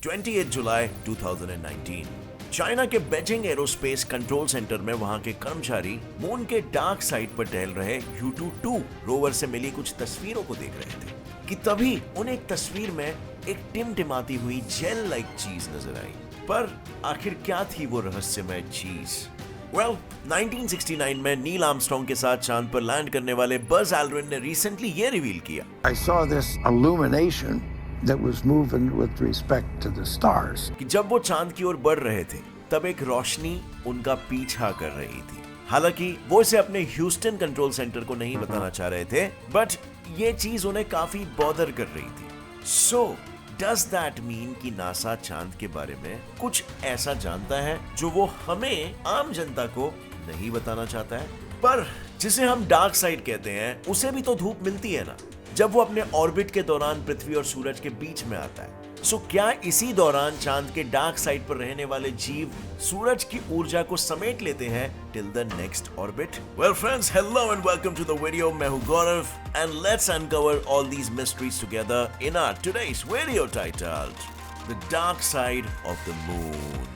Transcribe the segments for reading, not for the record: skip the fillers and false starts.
28 जुलाई 2019। China के Beijing aerospace control centre में वहां के कर्मचारी मून के डार्क साइड पर टहल रहे U-2 रोवर से मिली कुछ तस्वीरों को देख रहे थे कि तभी उन्हें एक तस्वीर में एक टिमटिमाती हुई जेल लाइक चीज नजर आई। पर आखिर क्या थी वो रहस्यमय चीज? 1969 में नील आर्मस्ट्रांग के साथ चांद पर लैंड करने वाले बज एल्ड्रिन ने रिसेंटली ये रिवील किया। I saw this illumination that was moving with respect to the stars. कि जब वो चांद की ओर बढ़ रहे थे तब एक रोशनी उनका पीछा कर रही थी। हालांकि वो इसे अपने ह्यूस्टन कंट्रोल सेंटर को नहीं बताना चाह रहे थे, बट ये चीज उन्हें काफी बॉदर कर रही थी। सो डज दैट मीन कि नासा चांद के बारे में कुछ ऐसा जानता है जो वो हमें आम जनता को नहीं बताना चाहता है? पर जिसे हम डार्क साइड कहते हैं उसे भी तो धूप मिलती है ना, जब वो अपने ऑर्बिट के दौरान पृथ्वी और सूरज के बीच में आता है। सो क्या इसी दौरान चांद के डार्क साइड पर रहने वाले जीव सूरज की ऊर्जा को समेट लेते हैं till the next orbit? Well friends, hello and welcome to the video. मैं हूं Gaurav and let's uncover all these mysteries together in our today's video titled the dark side of the moon.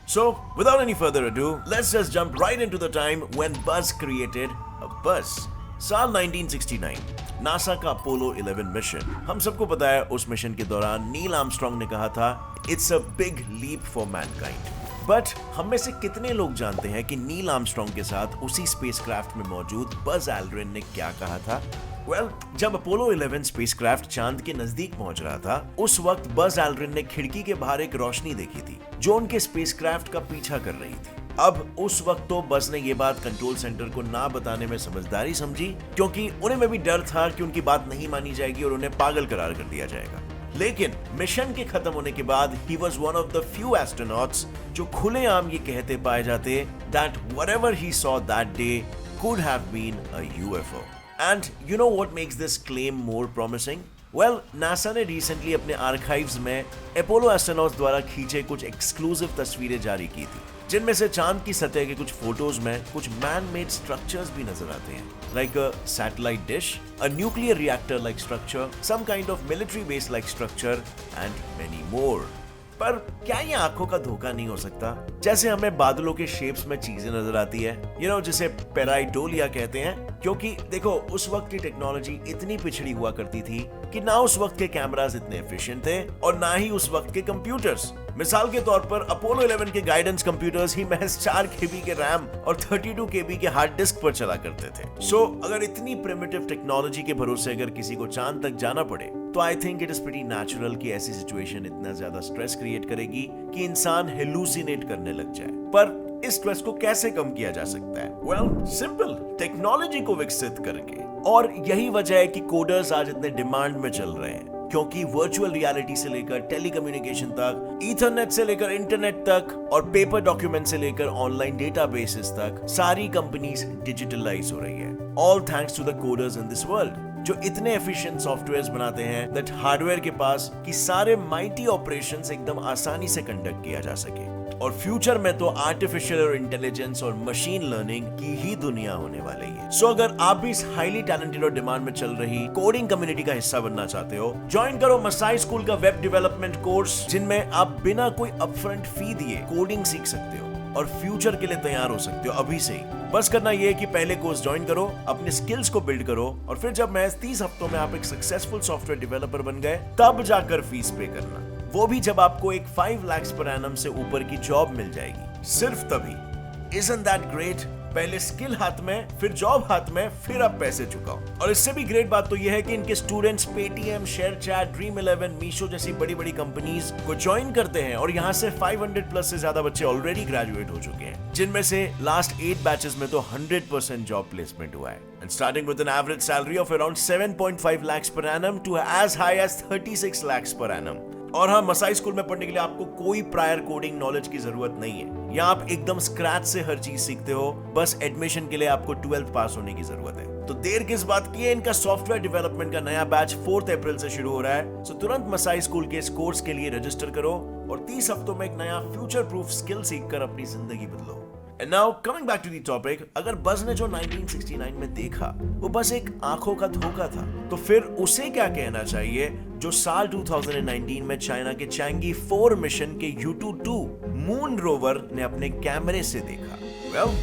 So, without any further ado, let's just jump right into the time when Buzz created a buzz. साल 1969, NASA का Apollo 11 mission. हम सबको पता है उस mission के दौरान Neil Armstrong ने कहा था it's a big leap for mankind. But हम में से कितने लोग जानते हैं कि नील आर्मस्ट्रांग के साथ उसी स्पेसक्राफ्ट में मौजूद बज एल्ड्रिन ने क्या कहा था? जब अपोलो 11 स्पेसक्राफ्ट चांद के नजदीक पहुंच रहा था, उस वक्त बज एल्ड्रिन ने खिड़की के बाहर एक रोशनी देखी थी जो उनके स्पेसक्राफ्ट का पीछा कर रही थी। अब उस वक्त तो बज ने ये बात कंट्रोल सेंटर को ना बताने में समझदारी समझी, क्योंकि उन्हें में भी डर था कि उनकी बात नहीं मानी जाएगी और उन्हें पागल करार कर दिया जाएगा। लेकिन मिशन के खत्म होने के बाद ही was one of the few astronauts जो खुलेआम ये कहते पाए जाते that whatever he saw that day could have been a UFO। And you know what makes this claim more promising? Well, NASA ने रिसेंटली अपने आर्काइव्स में अपोलो एस्ट्रोनॉट्स द्वारा खींचे कुछ एक्सक्लूसिव तस्वीरें जारी की थी, जिनमें से चांद की सतह के कुछ फोटोज में कुछ मैन मेड स्ट्रक्चर्स भी नजर आते हैं, like a satellite dish, a nuclear reactor like structure, some kind of military base like structure and many more. पर क्या ये आंखों का धोखा नहीं हो सकता? जैसे हमें बादलों के शेप्स में चीजें नजर आती है, जिसे पेराइडोलिया कहते हैं, क्योंकि देखो उस वक्त की टेक्नोलॉजी इतनी पिछड़ी हुआ करती थी कि ना उस वक्त के कैमरास इतने एफिशिएंट थे और ना ही उस वक्त के कंप्यूटर्स। मिसाल के तौर पर अपोलो 11 के गाइडेंस कंप्यूटर्स ही महज 4 KB के रैम और 32 KB के हार्ड डिस्क पर चला करते थे। सो अगर इतनी प्रिमिटिव टेक्नोलॉजी के भरोसे अगर किसी को चांद तक जाना पड़े तो I think it is pretty natural कि ऐसी सिचुएशन इतना ज्यादा स्ट्रेस क्रिएट करेगी कि इंसान हेलुसिनेट करने लग जाए। पर इस स्ट्रेस को कैसे कम किया जा सकता है? सिंपल, टेक्नोलॉजी को विकसित करके। और यही वजह है कि कोडर्स आज इतने डिमांड में चल रहे हैं, क्योंकि वर्चुअल रियलिटी से लेकर टेलीकम्युनिकेशन तक, ईथरनेट से लेकर इंटरनेट तक और पेपर डॉक्यूमेंट से लेकर ऑनलाइन डेटाबेसेस तक सारी कंपनीज डिजिटलाइज हो रही है, all thanks to the coders in this world, जो इतने एफिशिएंट सॉफ्टवेयर्स बनाते हैं दैट हार्डवेयर के पास कि सारे माइटी ऑपरेशंस एकदम आसानी से कंडक्ट किया जा सके। और फ्यूचर में तो आर्टिफिशियल और इंटेलिजेंस और मशीन लर्निंग की ही दुनिया होने वाली है। सो अगर आप भी इस हाईली टैलेंटेड और डिमांड में चल रही कोडिंग कम्युनिटी का हिस्सा बनना चाहते हो, ज्वाइन करो मसाई स्कूल का वेब डेवलपमेंट कोर्स, जिनमें आप बिना कोई अपफ्रंट फी दिए कोडिंग सीख सकते हो और फ्यूचर के लिए तैयार हो सकते हो अभी से ही। बस करना यह है कि पहले कोर्स ज्वाइन करो, अपने स्किल्स को बिल्ड करो और फिर जब महज 30 हफ्तों में आप एक सक्सेसफुल सॉफ्टवेयर डेवलपर बन गए, तब जाकर फीस पे करना, वो भी जब आपको एक 5 लाख पर एनम से ऊपर की जॉब मिल जाएगी, सिर्फ तभी। Isn't that great? पहले स्किल हाथ में, फिर जॉब हाथ में, फिर आप पैसे चुकाओ। और इससे भी ग्रेट बात तो यह है कि इनके students Paytm, ShareChat, Dream11, Meesho जैसी बड़ी बड़ी कंपनीज को ज्वाइन करते हैं और यहाँ से 500 प्लस से ज्यादा बच्चे ऑलरेडी ग्रेजुएट हो चुके हैं, जिनमें से लास्ट 8 बैचेस में तो 100% जॉब प्लेसमेंट हुआ है। And starting with an average salary of around 7.5 lakhs per annum to as high as 36 lakhs per annum। और हाँ, मसाई स्कूल में पढ़ने के लिए आपको कोई प्रायर कोडिंग नॉलेज की जरूरत नहीं है। यहाँ आप एकदम स्क्रैच से हर चीज सीखते हो, बस एडमिशन के लिए आपको 12th पास होने की जरूरत है। तो देर किस बात की है? इनका सॉफ्टवेयर डेवलपमेंट का नया बैच 4 अप्रैल से शुरू हो रहा है। सो तुरंत मसाई स्कूल के इस कोर्स के लिए रजिस्टर करो और 30 हफ्तों में एक नया फ्यूचर प्रूफ स्किल सीखकर अपनी जिंदगी बदलो। And now coming back to the topic, अगर बज ने जो 1969 में देखा वो बस एक आंखों का धोखा था, तो फिर उसे क्या कहना चाहिए जो साल 2019 में चाइना के चैंगी 4 मिशन के U-2 मून रोवर ने अपने कैमरे से देखा? Well,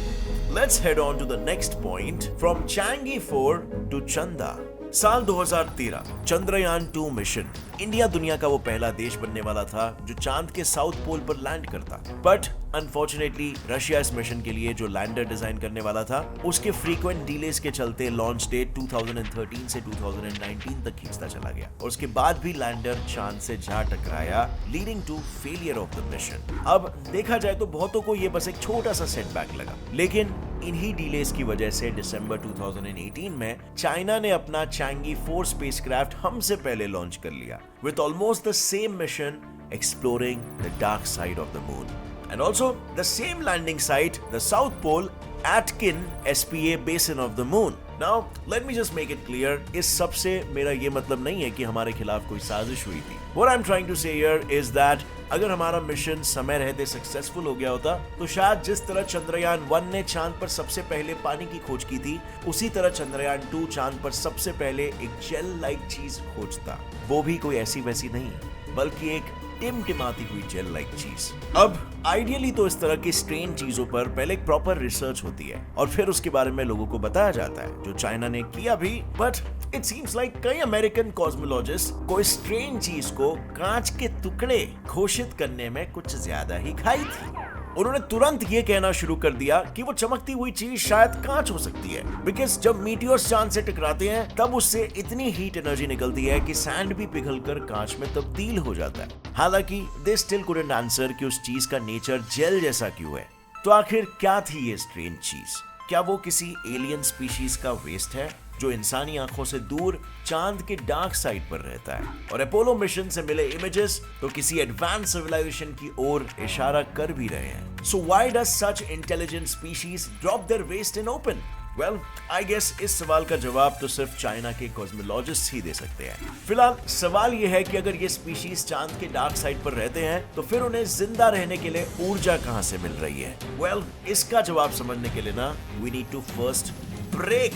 let's head on to the next point from Chang'e 4 to Chanda. साल 2013 चंद्रयान 2 मिशन। इंडिया दुनिया का वो पहला देश बनने वाला था जो चांद के साउथ पोल पर लैंड करता, बट अनफॉर्चुनेटली रशिया इस मिशन के लिए जो लैंडर डिजाइन करने वाला था उसके फ्रीक्वेंट डिलेस के चलते लॉन्च डेट 2013 से 2019 तक खींचता चला गया और उसके बाद भी लैंडर चांद से जा टकराया, leading to failure of the mission. अब देखा जाए तो बहुतों को ये बस एक छोटा सा सेटबैक लगा, लेकिन इन्हीं डिलेस की वजह से दिसंबर 2018 में चाइना ने अपना चैंगी 4 स्पेसक्राफ्ट हमसे पहले लॉन्च कर लिया, with almost the same mission exploring the dark side of the moon and also the same landing site, the South Pole Atkin SPA basin of the moon. Now let me just make it clear, इस सब से मेरा ये मतलब नहीं है कि हमारे खिलाफ कोई साजिश हुई थी। What I'm trying to say here is that अगर हमारा मिशन समय रहते सक्सेसफुल हो गया होता तो शायद जिस तरह चंद्रयान 1 ने चांद पर सबसे पहले पानी की खोज की थी, उसी तरह चंद्रयान 2 चांद पर सबसे पहले एक जेल लाइक चीज खोजता। वो भी कोई ऐसी वैसी नहीं, बल्कि एक टिमटिमाती हुई जेल लाइक चीज। अब आइडियली तो इस तरह की स्ट्रेन चीजों पर पहले एक प्रॉपर रिसर्च होती है और फिर उसके बारे में लोगों को बताया जाता है, जो चाइना ने किया भी, बट इट सीम्स लाइक कई अमेरिकन कॉस्मोलॉजिस्ट को इस स्ट्रेन चीज को कांच के टुकड़े घोषित करने में कुछ ज्यादा ही खाई थी। उन्होंने तुरंत ये कहना शुरू कर दिया कि वो चमकती हुई चीज शायद कांच हो सकती है, बिकॉज जब मीटियोर्स चांद से टकराते हैं तब उससे इतनी हीट एनर्जी निकलती है कि सैंड भी पिघलकर कांच में तब्दील हो जाता है। हालांकि दे स्टिल कुडंट आंसर कि उस चीज का नेचर जेल जैसा क्यों है। तो आखिर क्या थी ये स्ट्रेंज चीज? क्या वो किसी एलियन स्पीशीज का वेस्ट है जो इंसानी आंखों से दूर चांद के डार्क साइड पर रहता है? और अपोलो मिशन से मिले इमेजेस तो किसी एडवांस सिविलाइजेशन की ओर इशारा कर भी रहे हैं। So why does such intelligent species drop their waste in open? Well, I guess इस सवाल का जवाब तो सिर्फ चाइना के कॉस्मोलॉजिस्ट ही दे सकते हैं। फिलहाल सवाल यह है कि अगर ये स्पीशीज चांद के डार्क साइड पर रहते हैं तो फिर उन्हें जिंदा रहने के लिए ऊर्जा कहां से मिल रही है? वेल, इसका जवाब समझने के लिए ना we need to first break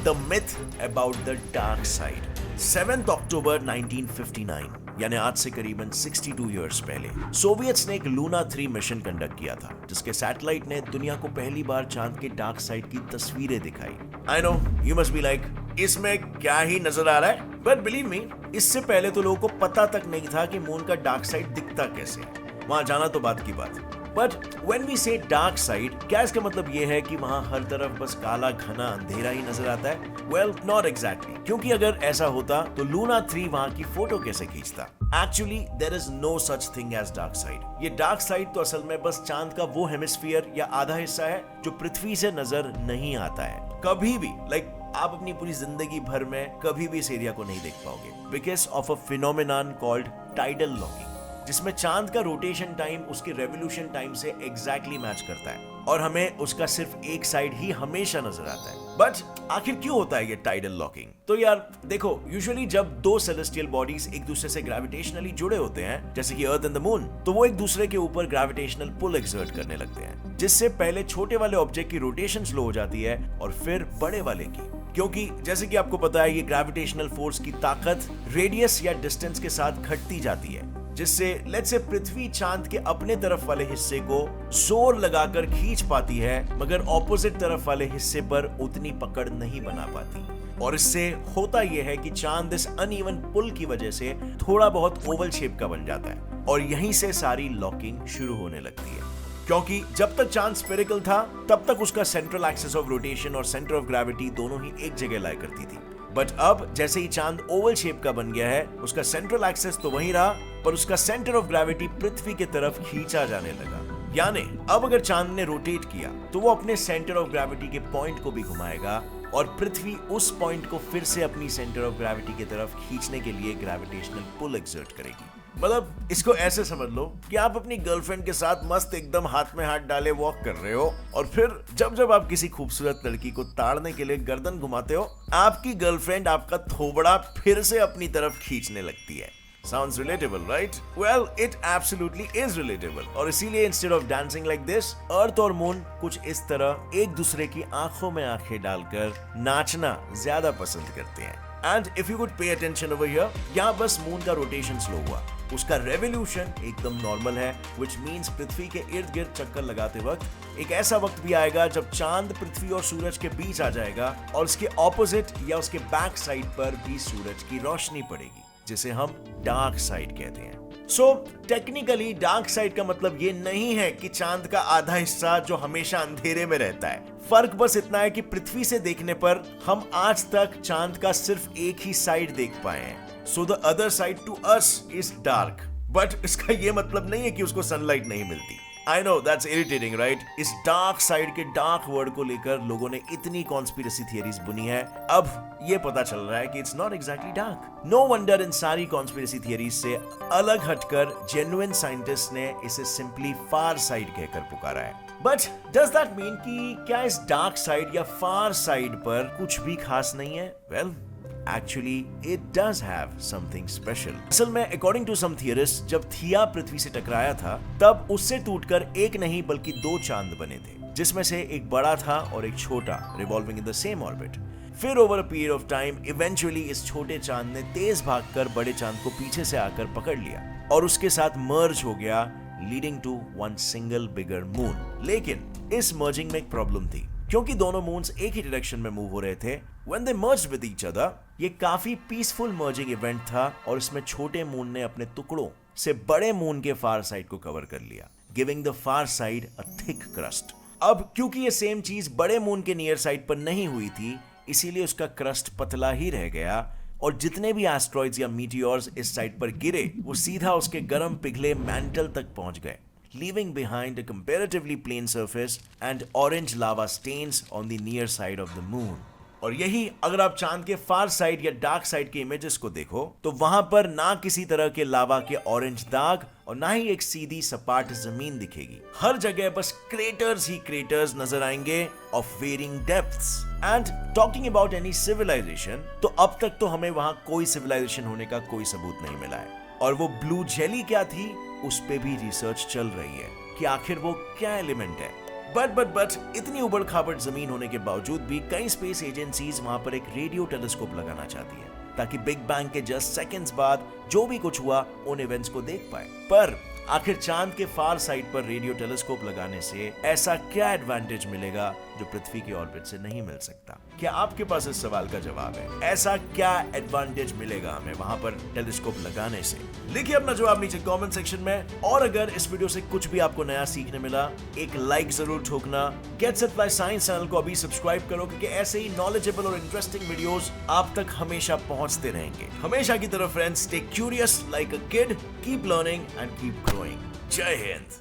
the myth about the dark side. 7 अक्टूबर 1959 यानी आज से करीबन 62 इयर्स पहले सोवियट्स ने एक लूना 3 मिशन कंडक्ट किया था, जिसके सैटेलाइट ने दुनिया को पहली बार चांद के डार्क साइड की तस्वीरें दिखाई। I know you must be like, इसमें क्या ही नजर आ रहा है? बट बिलीव मी, इससे पहले तो लोगों को पता तक नहीं था कि मून का डार्क साइड दिखता कैसे है। वहां जाना तो बात की बात, बट व्हेन वी से डार्क साइड, क्या इसका मतलब ये है कि वहां हर तरफ बस काला घना अंधेरा ही नजर आता है? वेल, नॉट एग्जैक्टली, क्योंकि अगर ऐसा होता तो लूना 3 वहां की फोटो कैसे खींचता? Actually there is no such thing as dark side. ये डार्क साइड तो असल में बस चांद का वो हेमिस्फीयर या आधा हिस्सा है जो पृथ्वी से नजर नहीं आता है कभी भी। आप अपनी पूरी जिंदगी भर में कभी भी इस एरिया को नहीं देख पाओगे, because of a phenomenon called tidal locking, जिसमें चांद का रोटेशन टाइम उसके रेवोल्यूशन टाइम से एग्जैक्टली मैच करता है और हमें उसका सिर्फ एक साइड ही हमेशा नजर आता है। बट आखिर क्यों होता है ये टाइडल लॉकिंग? तो यार देखो, यूजुअली जब 2 सेलेस्टियल बॉडीज एक दूसरे से ग्रेविटेशनली जुड़े होते हैं, जैसे कि अर्थ एंड द मून, तो वो एक दूसरे के ऊपर ग्रेविटेशनल पुल एक्सर्ट करने लगते हैं, जिससे पहले छोटे वाले ऑब्जेक्ट की रोटेशन स्लो हो जाती है और फिर बड़े वाले की, क्योंकि जैसे कि आपको पता है ये ग्रेविटेशनल फोर्स की ताकत रेडियस या डिस्टेंस के साथ घटती जाती है, जिससे लेट्स से पृथ्वी चांद के अपने तरफ वाले हिस्से को जोर लगाकर खींच पाती है, मगर ऑपोजिट तरफ वाले हिस्से पर उतनी पकड़ नहीं बना पाती। और इससे होता यह है कि चांद इस अनइवन पुल की वजह से थोड़ा बहुत ओवल शेप का बन जाता है और यहीं से सारी लॉकिंग शुरू होने लगती है। क्योंकि जब तक चांद स्फेरिकल था तब तक उसका सेंट्रल एक्सिस ऑफ रोटेशन और सेंटर ऑफ ग्रेविटी दोनों ही एक जगह लाया करती थी, बट अब जैसे ही चांद ओवल शेप का बन गया है, उसका सेंट्रल एक्सिस तो वहीं रहा पर उसका सेंटर ऑफ ग्रेविटी पृथ्वी की तरफ खींचा जाने लगा। यानी अब अगर चांद ने रोटेट किया तो वो अपने सेंटर ऑफ ग्रेविटी के पॉइंट को भी घुमाएगा और पृथ्वी उस पॉइंट को फिर से अपनी सेंटर ऑफ ग्रेविटी की तरफ खींचने के लिए ग्रेविटेशनल पुल एक्सर्ट करेगी। मतलब इसको ऐसे समझ लो कि आप अपनी गर्लफ्रेंड के साथ मस्त एकदम हाथ में हाथ डाले वॉक कर रहे हो और फिर जब आप किसी खूबसूरत लड़की को ताड़ने के लिए गर्दन घुमाते हो, आपकी गर्लफ्रेंड आपका थोबड़ा फिर से अपनी तरफ खींचने लगती है। Sounds relatable, right? Well, it absolutely is relatable. और इसीलिए instead of dancing like this, अर्थ और मून कुछ इस तरह एक दूसरे की आंखों में आंखें डालकर नाचना ज्यादा पसंद करते हैं. And if you could pay attention over here, यहाँ बस मून का रोटेशन स्लो हुआ. उसका रेवोल्यूशन एकदम नॉर्मल है, which means पृथ्वी के इर्द गिर्द चक्कर लगाते वक्त एक ऐसा वक्त भी आएगा जब चांद पृथ्वी और सूरज के बीच आ जाएगा और उसके ऑपोजिट या उसके बैक साइड पर भी सूरज की रोशनी पड़ेगी, जिसे हम डार्क साइड कहते हैं. सो टेक्निकली डार्क साइड का मतलब ये नहीं है कि चांद का आधा हिस्सा जो हमेशा अंधेरे में रहता है. फर्क बस इतना है कि पृथ्वी से देखने पर हम आज तक चांद का सिर्फ एक ही साइड देख पाए हैं. So the other side to us is dark. But इसका ये मतलब नहीं है कि उसको सनलाइट नहीं मिलती. I know that's irritating, right? इस डार्क साइड के डार्क वर्ड को लेकर लोगों ने इतनी कॉन्स्पिरेसी थियरीज बुनी है. अब ये पता चल रहा है कि it's not exactly dark. No wonder इन सारी कॉन्स्पिरेसी थियरीज से अलग हटकर जेन्युइन साइंटिस्ट ने इसे सिंपली फार साइड कहकर पुकारा है. बट डज दैट मीन कि क्या इस डार्क साइड या फार साइड पर कुछ भी खास नहीं है? Well, Actually, it does have something special. असल में according to some theorists, जब थिया पृथ्वी से टकराया था तब उससे टूटकर एक नहीं बल्कि दो चांद बने थे, जिसमें से एक बड़ा था और एक छोटा, revolving in the same orbit. फिर over a period of time, eventually इस छोटे चांद ने तेज भागकर बड़े चांद को पीछे से आकर पकड़ लिया और उसके साथ मर्ज हो गया, leading to one single bigger moon. लेकिन इस मर्जिंग में एक प्रॉब्लम थी, क्योंकि दोनों मून्स एक ही डायरेक्शन में मूव हो रहे थे. When they merged with each other, ये काफी पीसफुल मर्जिंग इवेंट था और इसमें छोटे मून ने अपने टुकड़ों से बड़े मून के फार साइड को कवर कर लिया, giving the far side a thick crust. अब क्योंकि ये सेम चीज बड़े मून के नियर साइड पर नहीं हुई थी, इसीलिए उसका क्रस्ट पतला ही रह गया और जितने भी एस्ट्रॉइड्स या मीटियोर्स इस साइड पर गिरे वो सीधा उसके गर्म पिघले मैंटल तक पहुंच गए, leaving behind a comparatively plain surface and orange lava stains on the near side of the moon. और यही अगर आप चांद के फार साइड या डार्क साइड के इमेजेस को देखो तो वहां पर ना किसी तरह के लावा के ऑरेंज दाग और ना ही एक सीधी सपाट जमीन दिखेगी. हर जगह बस क्रेटर्स ही क्रेटर्स नजर आएंगे of varying depths. And talking about any civilisation, तो अब तक तो हमें वहां कोई सिविलाइजेशन होने का कोई सबूत नहीं मिला है. और वो ब्लू जेली क्या थी, उस पे भी रिसर्च चल रही है कि आखिर वो क्या एलिमेंट है. बट इतनी उबड़ खाबड़ जमीन होने के बावजूद भी कई स्पेस एजेंसीज वहां पर एक रेडियो टेलीस्कोप लगाना चाहती है ताकि बिग बैंग के जस्ट सेकंड्स बाद जो भी कुछ हुआ उन इवेंट्स को देख पाए. पर आखिर चांद के फार साइड पर रेडियो टेलीस्कोप लगाने से ऐसा क्या एडवांटेज मिलेगा जो पृथ्वी के ऑर्बिट से नहीं मिल सकता? क्या आपके पास इस सवाल का जवाब है? ऐसा क्या एडवांटेज मिलेगा हमें वहां पर टेलीस्कोप लगाने से? लिखिए अपना जवाब नीचे कमेंट सेक्शन में. और अगर इस वीडियो से कुछ भी आपको नया सीखने मिला, एक लाइक जरूर ठोकना. Gets it by science channel को अभी सब्सक्राइब करो, क्योंकि ऐसे ही नॉलेजेबल और इंटरेस्टिंग वीडियोस आप तक हमेशा पहुंचते रहेंगे. हमेशा की तरह friends, stay curious like a kid, keep learning and keep growing. जय हिंद.